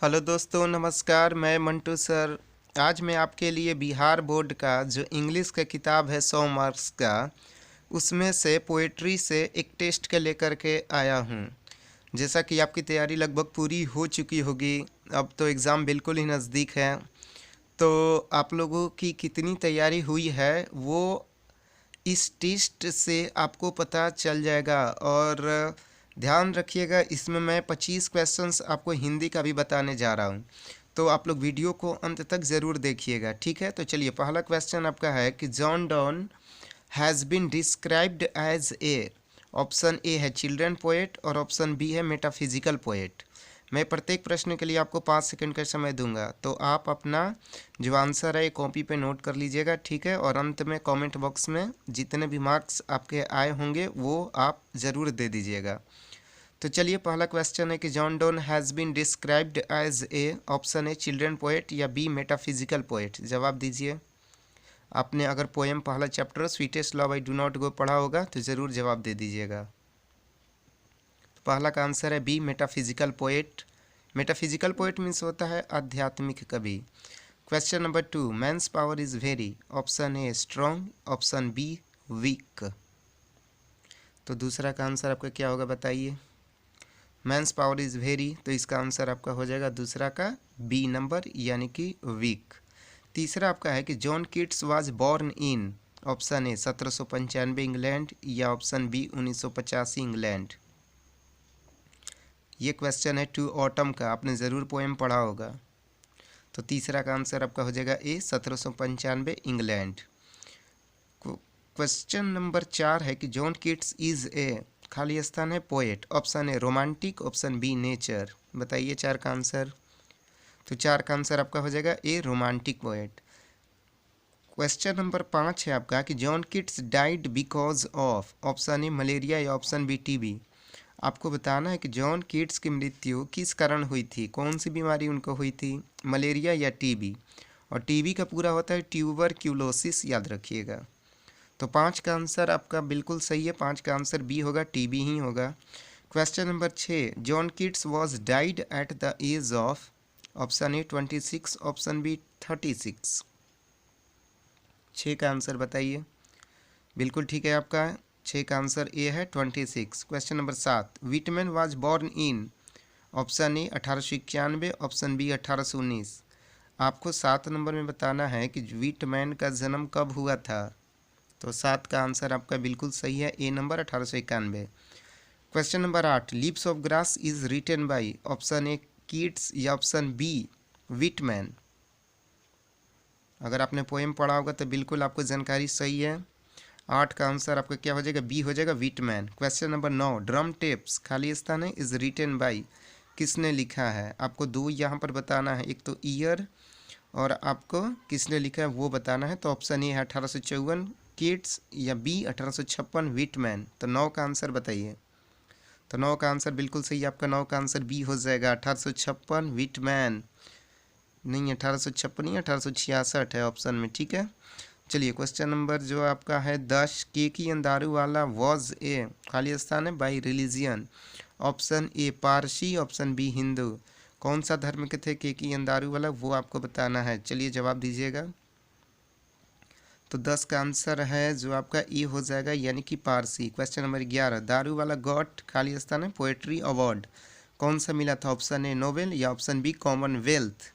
Hello दोस्तों, नमस्कार। मैं मंटू सर। आज मैं आपके लिए बिहार बोर्ड का जो इंग्लिश का किताब है 100 मार्क्स का, उसमें से पोएट्री से एक टेस्ट के लेकर के आया हूँ। जैसा कि आपकी तैयारी लगभग पूरी हो चुकी होगी, अब तो एग्ज़ाम बिल्कुल ही नज़दीक है। तो आप लोगों की कितनी तैयारी हुई है वो इस टेस्ट से आपको पता चल जाएगा। और ध्यान रखिएगा, इसमें मैं 25 क्वेश्चंस आपको हिंदी का भी बताने जा रहा हूँ, तो आप लोग वीडियो को अंत तक ज़रूर देखिएगा, ठीक है। तो चलिए, पहला क्वेश्चन आपका है कि John Donne has been described as a. Option A है चिल्ड्रन पोएट और ऑप्शन बी है मेटाफिजिकल पोएट। मैं प्रत्येक प्रश्न के लिए आपको 5 सेकंड का समय दूंगा, तो आप अपना जो आंसर है कॉपी पे नोट कर लीजिएगा, ठीक है। और अंत में कमेंट बॉक्स में जितने भी मार्क्स आपके आए होंगे वो आप ज़रूर दे दीजिएगा। तो चलिए, पहला क्वेश्चन है कि John Donne has been described as a. Option A children poet या बी मेटाफिजिकल पोएट। जवाब दीजिए। आपने अगर पोएम पहला chapter sweetest love I do not go पढ़ा होगा तो ज़रूर जवाब दे दीजिएगा। तो पहला का आंसर है B metaphysical poet. Metaphysical poet means होता है आध्यात्मिक कवि। Question number 2, man's power is very. Option A strong, option B weak. तो दूसरा का आंसर आपका क्या होगा बताइए। मैंस पावर इज़ वेरी, तो इसका आंसर आपका हो जाएगा दूसरा का बी नंबर, यानी कि वीक। तीसरा आपका है कि John Keats was born in. Option A 1795 England या ऑप्शन बी 1985 इंग्लैंड। ये क्वेश्चन है 2 ऑटम का, आपने ज़रूर पोएम पढ़ा होगा। तो तीसरा का आंसर आपका हो जाएगा ए 1795 इंग्लैंड। क्वेश्चन नंबर 4 है कि जॉन कीट्स इज़ ए, खाली स्थान है poet. Option A romantic, option be nature. बताइए 4 का आंसर। तो 4 का आंसर आपका हो जाएगा ए रोमांटिक पोएट। क्वेश्चन नंबर 5 है आपका कि John Keats died because of. Option A malaria या ऑप्शन बी टीबी। आपको बताना है कि जॉन कीट्स की मृत्यु किस कारण हुई थी, कौन सी बीमारी उनको हुई थी, मलेरिया या टीबी। और टीबी का पूरा होता है ट्यूबरक्यूलोसिस, याद रखिएगा। तो 5 का आंसर आपका बिल्कुल सही है, 5 का आंसर बी होगा, टीबी ही होगा। Question number 6, John Keats was died at the age of. Option A 26, option B 36। 6 का आंसर बताइए। बिल्कुल ठीक है आपका, 6 का आंसर ए है 26। Question number 7, Whitman was born in. Option A 1891, option B 1819। आपको 7 नंबर में बताना है कि विटमैन का जन्म कब हुआ था। तो 7 का आंसर आपका बिल्कुल सही है, A number 1891। Question number 8, leaves of grass is written by. Option A Keats या ऑप्शन बी विटमैन। अगर आपने पोएम पढ़ा होगा तो बिल्कुल आपको जानकारी सही है। 8 का आंसर आपका क्या हो जाएगा, बी हो जाएगा Whitman. Question number 9, drum tapes, खाली स्थान है, इज रिटन बाई। किसने लिखा है। आपको 2 यहाँ पर बताना है, एक तो ईयर और आपको किसने लिखा है वो बताना है। तो ऑप्शन ए है 1854 किड्स या बी 1856 विटमैन। तो 9 का आंसर बताइए। तो 9 का आंसर बिल्कुल सही, आपका 9 का आंसर बी हो जाएगा 1856 विटमैन। नहीं, 1856 नहीं, 1866 है ऑप्शन में, ठीक है। चलिए, क्वेश्चन नंबर जो आपका है 10, केकी एंड दारू वाला वॉज ए, खाली स्थान है, by religion. Option A Parsi, option B Hindu. कौन सा धर्म के थे केकी एंड दारू वाला, वो आपको बताना है। चलिए जवाब दीजिएगा। तो 10 का आंसर है जो आपका ए हो जाएगा, यानी कि पारसी। क्वेश्चन नंबर 11, दारू वाला गॉट, खाली स्थान है, पोएट्री अवार्ड कौन सा मिला था। ऑप्शन ए नोबेल या ऑप्शन बी कॉमनवेल्थ।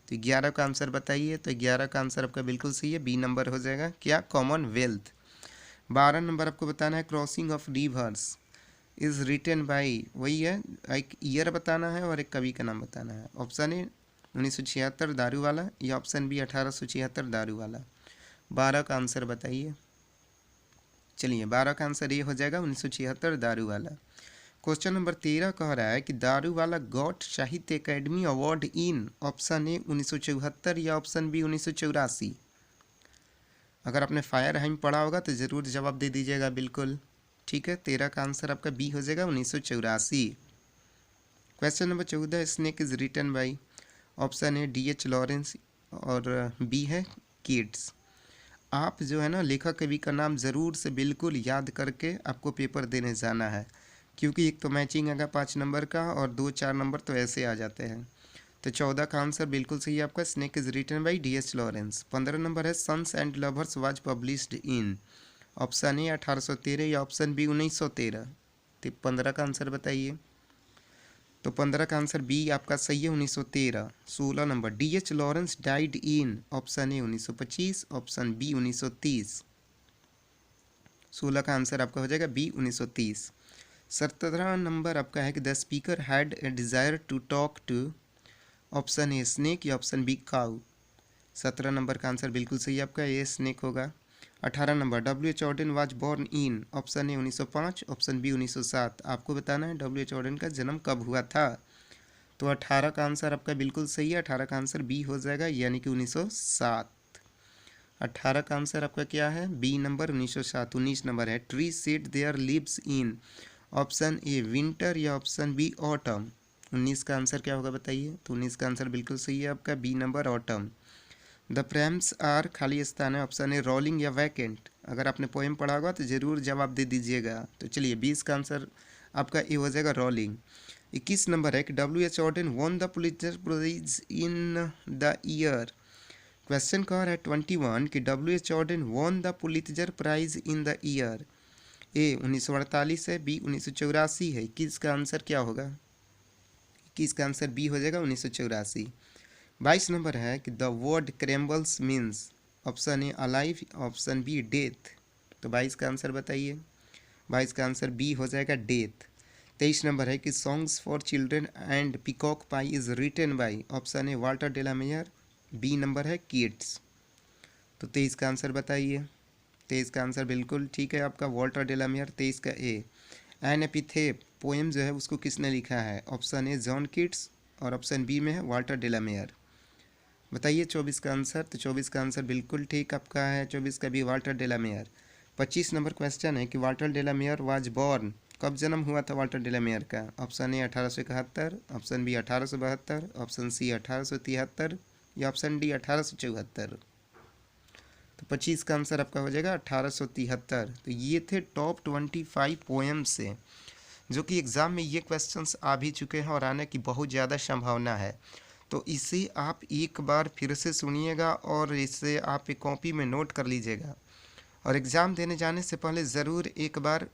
तो 11 का आंसर बताइए। तो 11 का आंसर आपका बिल्कुल सही है, बी नंबर हो जाएगा क्या, कॉमनवेल्थ। 12 नंबर आपको बताना है crossing of rivers is written by, वही है, एक ईयर बताना है और एक कवि का नाम बताना है। ऑप्शन ए 1976 दारू वाला या ऑप्शन बी 1876 दारू वाला। 12 का आंसर बताइए। चलिए, 12 का आंसर ये हो जाएगा 1976 दारू वाला। क्वेश्चन नंबर 13 कह रहा है कि दारू वाला गॉट साहित्य अकेडमी अवार्ड इन। ऑप्शन ए 1974 या ऑप्शन बी 1984। अगर आपने फायर हाइम पढ़ा होगा तो ज़रूर जवाब दे दीजिएगा, बिल्कुल ठीक है। 13 का आंसर आपका बी हो जाएगा 1984। Question number 14, snake is written by. Option A D H. Lawrence और बी है किड्स। आप जो है ना लेखक कवि का नाम ज़रूर से बिल्कुल याद करके आपको पेपर देने जाना है, क्योंकि एक तो मैचिंग आएगा 5 नंबर का और 2-4 नंबर तो ऐसे आ जाते हैं। तो 14 का आंसर बिल्कुल सही है आपका, snake is written by D.H. Lawrence. 15 number है sons and lovers was published in, option A 1813 या ऑप्शन बी 1913। तो 15 का आंसर बताइए। तो 15 का आंसर बी आपका सही है, 1913। 16 number D.H. Lawrence died in, option A 1925, option B 1930। 16 का आंसर आपका हो जाएगा बी 1930। 17 नंबर आपका है कि the speaker had a desire to talk to, option A snake या ऑप्शन बी काउ। 17 नंबर का आंसर बिल्कुल सही है आपका, ये स्नेक होगा। 18 number W.H. Auden was born in, option A 1905, option B 1907। आपको बताना है W.H. ऑर्डन का जन्म कब हुआ था। तो 18 का आंसर आपका बिल्कुल सही है, 18 का आंसर बी हो जाएगा, यानी कि 1907। 18 का आंसर आपका क्या है, बी नंबर 1907। 19 नंबर है tree seed there leaves in, option A winter या ऑप्शन बी ऑटम। 19 का आंसर क्या होगा बताइए। तो 19 का आंसर बिल्कुल सही है आपका, B number autumn. The prams are खाली स्थान है, ऑप्शन ए रोलिंग या वैकेंट। अगर आपने पोएम पढ़ा होगा तो ज़रूर जवाब दे दीजिएगा। तो चलिए 20 का आंसर आपका ए हो जाएगा रोलिंग। 21 नंबर है कि W.H. Auden won the Pulitzer prize in the year. Question कह रहा है 21 कि W.H. Auden won the Pulitzer prize in the year. A 1948 है, बी 1984 है। 21 का आंसर क्या होगा। 21 का आंसर बी हो जाएगा 1984। 22 नंबर है कि the word crambles means, option A alive, option B death. तो 22 का आंसर बताइए। 22 का आंसर बी हो जाएगा डेथ। 23 नंबर है कि songs for children and peacock pie is written by, option A Walter de la Mare, B number है किड्स। तो 23 का आंसर बताइए। 23 का आंसर बिल्कुल ठीक है आपका, वाल्टर डेलामेयर। 23 का ए। एन एपिथेप पोएम जो है उसको किसने लिखा है, ऑप्शन ए जॉन किट्स और ऑप्शन बी में है वाल्टर डेलामेयर। बताइए 24 का आंसर। तो 24 का आंसर बिल्कुल ठीक आपका है, 24 का भी वाल्टर डेलामेयर। 25 नंबर क्वेश्चन है कि वाल्टर डेलामेयर वाज बॉर्न, कब जन्म हुआ था वाल्टर डेलामेयर का। Option A 1871, option B 1872, option C 1873 या ऑप्शन डी 1874। तो 25 का आंसर आपका हो जाएगा 1873। तो ये थे टॉप 25 पोएम से, जो कि एग्ज़ाम में ये क्वेश्चंस आ भी चुके हैं और आने की बहुत ज़्यादा संभावना है। तो इसे आप एक बार फिर से सुनिएगा और इसे आप एक कॉपी में नोट कर लीजिएगा, और एग्ज़ाम देने जाने से पहले ज़रूर एक बार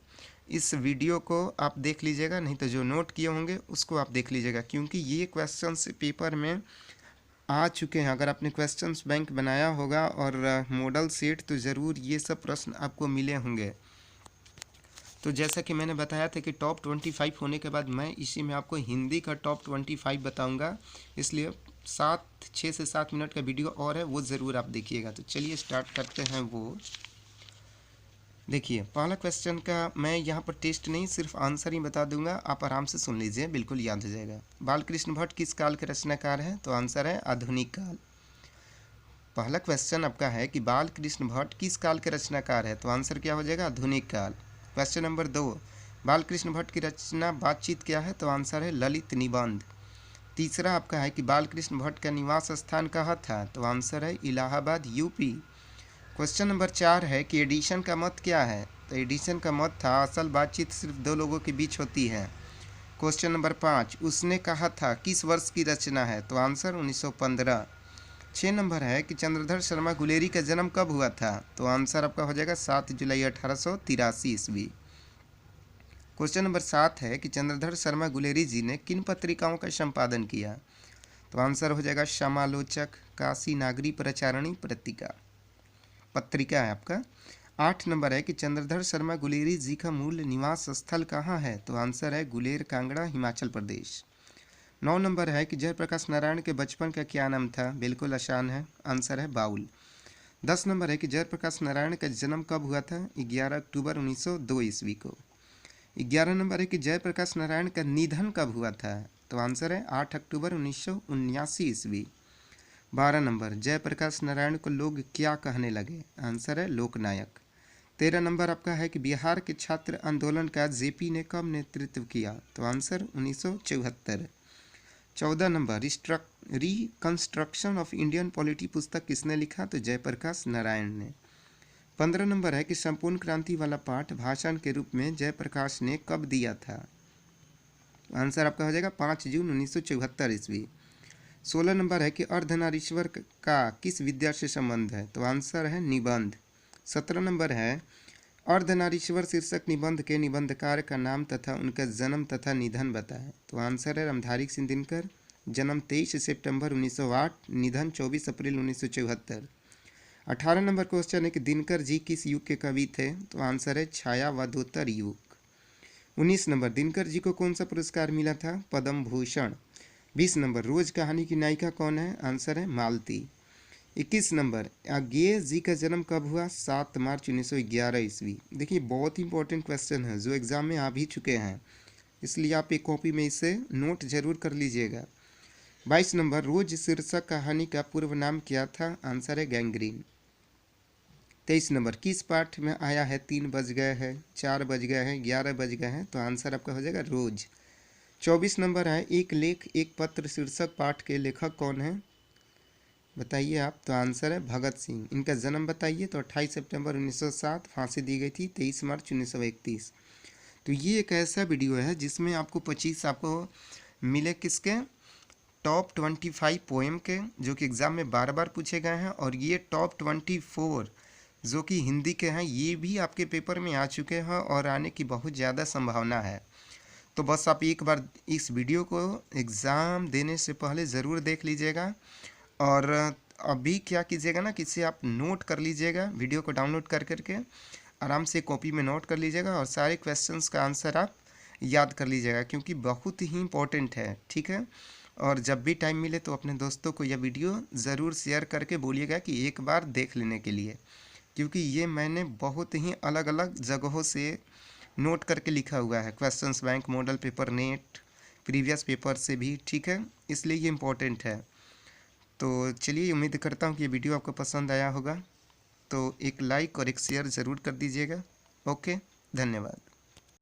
इस वीडियो को आप देख लीजिएगा, नहीं तो जो नोट किए होंगे उसको आप देख लीजिएगा, क्योंकि ये क्वेश्चंस पेपर में आ चुके हैं। अगर आपने क्वेश्चंस बैंक बनाया होगा और मॉडल सेट, तो ज़रूर ये सब प्रश्न आपको मिले होंगे। तो जैसा कि मैंने बताया था कि टॉप 25 होने के बाद मैं इसी में आपको हिंदी का टॉप 25 बताऊंगा, इसलिए 6 से 7 मिनट का वीडियो और है, वो ज़रूर आप देखिएगा। तो चलिए स्टार्ट करते हैं। वो देखिए पहला क्वेश्चन का मैं यहाँ पर टेस्ट नहीं, सिर्फ आंसर ही बता दूंगा, आप आराम से सुन लीजिए, बिल्कुल याद हो जाएगा। बालकृष्ण भट्ट किस काल के रचनाकार हैं। तो आंसर है आधुनिक काल। पहला क्वेश्चन आपका है कि बालकृष्ण भट्ट किस काल के रचनाकार है। तो आंसर क्या हो जाएगा, आधुनिक काल। क्वेश्चन नंबर 2, बालकृष्ण भट्ट की रचना बातचीत क्या है। तो आंसर है ललित निबंध। तीसरा आपका है कि बालकृष्ण भट्ट का निवास स्थान कहाँ था। तो आंसर है इलाहाबाद यूपी। क्वेश्चन नंबर 4 है कि एडिशन का मत क्या है। तो एडिशन का मत था असल बातचीत सिर्फ दो लोगों के बीच होती है। क्वेश्चन नंबर 5, उसने कहा था किस वर्ष की रचना है। तो आंसर 1915। 6 नंबर है कि चंद्रधर शर्मा गुलेरी का जन्म कब हुआ था। तो आंसर आपका हो जाएगा 7 जुलाई 1883 ईस्वी। क्वेश्चन नंबर 7 है कि चंद्रधर शर्मा गुलेरी जी ने किन पत्रिकाओं का संपादन किया। तो आंसर हो जाएगा समालोचक, काशी नागरी प्रचारणी पत्रिका है आपका। 8 नंबर है कि चंद्रधर शर्मा गुलेरी जी का मूल निवास स्थल कहाँ है। तो आंसर है गुलेर कांगड़ा, हिमाचल प्रदेश। 9 नंबर है कि जयप्रकाश नारायण के बचपन का क्या नाम था। बिल्कुल आसान है, आंसर है बाउल। 10 नंबर है कि जयप्रकाश नारायण का जन्म कब हुआ था। 11 अक्टूबर 1902 ईस्वी को। 11 नंबर है कि जयप्रकाश नारायण का निधन कब हुआ था। तो आंसर है 8 अक्टूबर 1979 ईस्वी। 12 नंबर, जयप्रकाश नारायण को लोग क्या कहने लगे। आंसर है लोकनायक। 13 नंबर आपका है कि बिहार के छात्र आंदोलन का जेपी ने कब नेतृत्व किया। तो answer 1974। 14 number, reconstruction of Indian polity पुस्तक किसने लिखा। तो जयप्रकाश नारायण ने। 15 नंबर है कि संपूर्ण क्रांति वाला पाठ भाषण के रूप में जयप्रकाश ने कब दिया था। आंसर आपका हो जाएगा 5 जून 1974 ईस्वी। 16 नंबर है कि अर्धनारीश्वर का किस विद्या से संबंध है, तो आंसर है निबंध। 17 नंबर है अर्धनारीश्वर शीर्षक निबंध के निबंधकार का नाम तथा उनका जन्म तथा निधन बताएं, तो आंसर है रामधारी सिंह दिनकर। जन्म 23 सितंबर 1908, निधन 24 अप्रैल 1974। 18 नंबर क्वेश्चन है कि दिनकर जी किस युग के कवि थे, तो आंसर है छायावादोत्तर युग। 19 नंबर दिनकर जी को कौन सा पुरस्कार मिला था, पद्म भूषण। 20 नंबर रोज कहानी की नायिका कौन है, आंसर है मालती। 21 नंबर अज्ञेय जी का जन्म कब हुआ, 7 मार्च 1911 ईस्वी। देखिए बहुत ही इंपॉर्टेंट क्वेश्चन है जो एग्जाम में आ भी चुके हैं, इसलिए आप एक कॉपी में इसे नोट जरूर कर लीजिएगा। 22 नंबर रोज शीर्षक कहानी का पूर्व नाम क्या था, आंसर है गैंग्रीन। 23 नंबर किस पाठ में आया है 3 बज गए हैं, 4 बज गए हैं, 11 बज गए हैं, तो आंसर आपका हो जाएगा रोज। 24 नंबर है एक लेख एक पत्र शीर्षक पाठ के लेखक कौन है, बताइए आप, तो आंसर है भगत सिंह। इनका जन्म बताइए, तो 28 सितंबर 1907, फांसी दी गई थी 23 मार्च 1931। तो ये एक ऐसा वीडियो है जिसमें आपको 25 आपको मिले किसके, टॉप 25 पोएम के, जो कि एग्ज़ाम में बार बार पूछे गए हैं, और ये टॉप 24 जो कि हिंदी के हैं, ये भी आपके पेपर में आ चुके हैं और आने की बहुत ज़्यादा संभावना है। तो बस आप एक बार इस वीडियो को एग्ज़ाम देने से पहले ज़रूर देख लीजिएगा, और अभी क्या कीजिएगा ना, किसी आप नोट कर लीजिएगा, वीडियो को डाउनलोड कर करके आराम से कॉपी में नोट कर लीजिएगा, और सारे क्वेश्चंस का आंसर आप याद कर लीजिएगा, क्योंकि बहुत ही इंपॉर्टेंट है, ठीक है। और जब भी टाइम मिले तो अपने दोस्तों को यह वीडियो ज़रूर शेयर करके बोलिएगा कि एक बार देख लेने के लिए, क्योंकि ये मैंने बहुत ही अलग अलग जगहों से नोट करके लिखा हुआ है, questions bank, model paper, net, previous paper से भी, ठीक है, इसलिए ये इम्पोर्टेंट है। तो चलिए, उम्मीद करता हूँ कि ये वीडियो आपको पसंद आया होगा, तो एक लाइक और एक शेयर ज़रूर कर दीजिएगा। ओके, धन्यवाद।